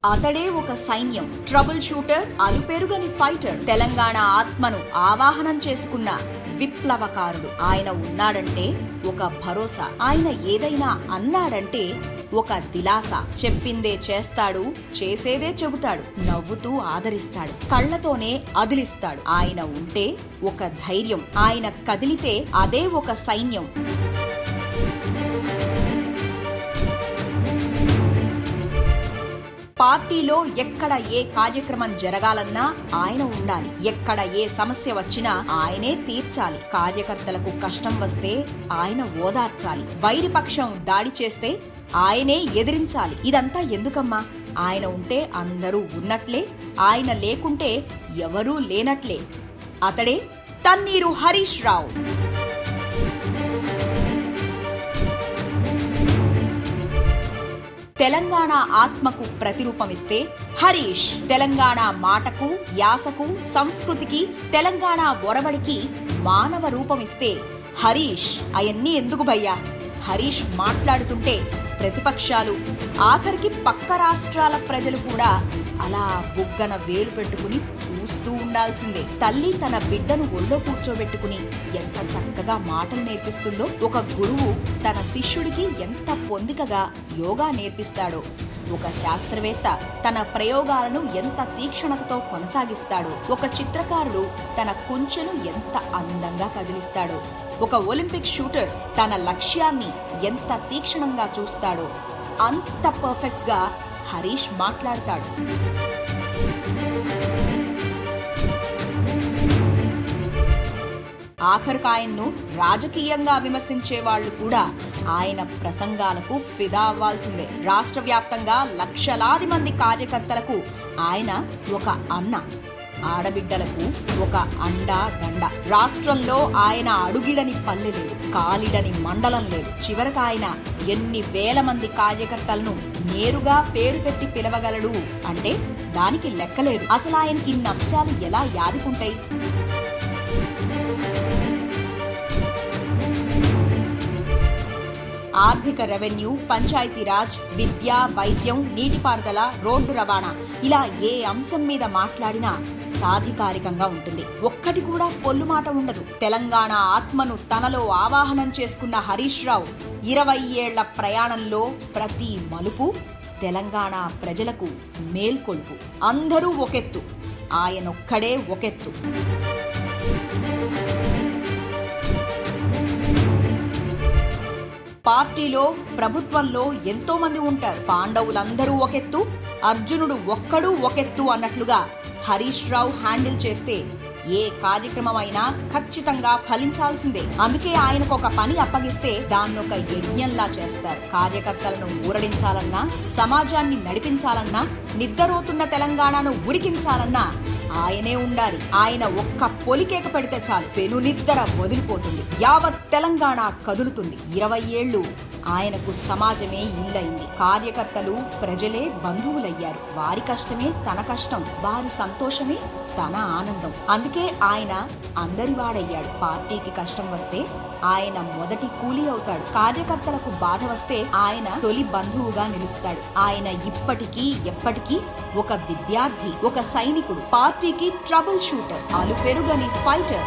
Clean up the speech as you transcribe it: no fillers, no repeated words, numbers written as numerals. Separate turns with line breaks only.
అతడే ఒక సైన్యం, ట్రబుల్ షూటర్, అలుపెరుగని ఫైటర్, తెలంగాణ ఆత్మను ఆవాహనం చేసుకున్న విప్లవకారుడు. ఆయన ఉన్నాడంటే ఒక భరోసా, ఆయన ఏదైనా అన్నాడంటే ఒక దిలాస. చెప్పిందే చేస్తాడు, చేసేదే చెబుతాడు, నవ్వుతూ ఆదరిస్తాడు, కళ్లతోనే అదిలిస్తాడు. ఆయన ఉంటే ఒక ధైర్యం, ఆయన కదిలితే అదే ఒక సైన్యం. పార్టీలో ఎక్కడ ఏ కార్యక్రమం జరగాలన్నా ఆయన ఉండాలి. ఎక్కడ ఏ సమస్య వచ్చినా ఆయనే తీర్చాలి. కార్యకర్తలకు కష్టం వస్తే ఆయన ఓదార్చాలి. వైరిపక్షం దాడి చేస్తే ఆయనే ఎదిరించాలి. ఇదంతా ఎందుకమ్మా? ఆయన ఉంటే అందరూ ఉన్నట్లే, ఆయన లేకుంటే ఎవరూ లేనట్లే. అతడే తన్నీరు హరీష్ రావు. తెలంగాణ ఆత్మకు ప్రతిరూపమిస్తే హరీష్, తెలంగాణ మాటకు, యాసకు, సంస్కృతికి, తెలంగాణ ఒరవడికి మానవ రూపమిస్తే హరీష్. అవన్నీ ఎందుకు భయ్యా? హరీష్ మాట్లాడుతుంటే ప్రతిపక్షాలు, ఆఖరికి పక్క రాష్ట్రాల ప్రజలు కూడా అలా బుగ్గన వేలు పెట్టుకుని చూస్తూ ఉండాల్సిందే. తల్లి తన బిడ్డను ఒళ్ళో కూర్చోబెట్టుకుని ఎంత చక్కగా మాటలు నేర్పిస్తుందో, ఒక గురువు తన శిష్యుడికి ఎంత పొందికగా యోగా నేర్పిస్తాడో, ఒక శాస్త్రవేత్త తన ప్రయోగాలను ఎంత తీక్షణతతో కొనసాగిస్తాడో, ఒక చిత్రకారుడు తన కుంచెను ఎంత అందంగా కదిలిస్తాడో, ఒక ఒలింపిక్ షూటర్ తన లక్ష్యాన్ని ఎంత తీక్షణంగా చూస్తాడో, అంత పర్ఫెక్ట్ గా హరీష్ మాట్లాడతాడు. ఆఖరుకు ఆయన్ను రాజకీయంగా విమర్శించే వాళ్లు కూడా ఆయన ప్రసంగాలకు ఫిదా అవ్వాల్సిందే. రాష్ట్ర వ్యాప్తంగా లక్షలాది మంది కార్యకర్తలకు ఆయన ఒక అన్న, ఆడబిడ్డలకు ఒక అండా దండ. రాష్ట్రంలో ఆయన అడుగిడని పల్లె లేదు, కాలిడని మండలం లేదు. చివరకు ఆయన ఎన్ని వేల మంది కార్యకర్తలను నేరుగా పేరు పెట్టి పిలవగలడు అంటే దానికి లెక్కలేదు. అసలు ఆయనకి ఇన్ని అంశాలు ఎలా యాదుకుంటాయి? ఆర్థిక, రెవెన్యూ, పంచాయతీరాజ్, విద్య, వైద్యం, నీటిపారుదల, రోడ్డు రవాణా, ఇలా ఏ అంశం మీద మాట్లాడినా సాధికారికంగా ఉంటుంది. ఒక్కటి కూడా పొల్లుమాట ఉండదు. తెలంగాణ ఆత్మను తనలో ఆవాహనం చేసుకున్న హరీష్ రావు 20 ఏళ్ల ప్రయాణంలో ప్రతి మలుపు తెలంగాణ ప్రజలకు మేల్కొల్పు. అందరూ ఒకెత్తు, ఆయనొక్కడే ఒకెత్తు. పార్టీలో, ప్రభుత్వంలో ఎంతో మంది ఉంటారు. పాండవులందరూ ఒకెత్తు, అర్జునుడు ఒక్కడు ఒకెత్తు అన్నట్లుగా హరీష్ రావు హ్యాండిల్ చేస్తే ఏ కార్యక్రమమైనా ఖచ్చితంగా ఫలించాల్సిందే. అందుకే ఆయనకు ఒక పని అప్పగిస్తే దాన్నొక యజ్ఞంలా చేస్తారు. కార్యకర్తలను ఊరడించాలన్నా, సమాజాన్ని నడిపించాలన్నా, నిద్రపోతున్న తెలంగాణను ఉరికించాలన్నా ఆయనే ఉండాలి. ఆయన ఒక్క పొలికేక పెడితే చాలు, పెను నిద్ర వదిలిపోతుంది, యావత్ తెలంగాణ కదులుతుంది. 20 ఏళ్లు ఆయనకు సమాజమే ఇల్లయింది. కార్యకర్తలు, ప్రజలే బంధువులయ్యారు. వారి కష్టమే తన కష్టం, వారి సంతోషమే తన ఆనందం. అందుకే ఆయన అందరివాడయ్యాడు. పార్టీకి కష్టం వస్తే ఆయన మొదటి కూలీ అవుతాడు. కార్యకర్తలకు బాధ వస్తే ఆయన తొలి బంధువుగా నిలుస్తాడు. ఆయన ఇప్పటికీ ఎప్పటికీ ఒక విద్యార్థి, ఒక సైనికుడు, పార్టీకి ట్రబుల్ షూటర్, అలుపెరుగని ఫైటర్.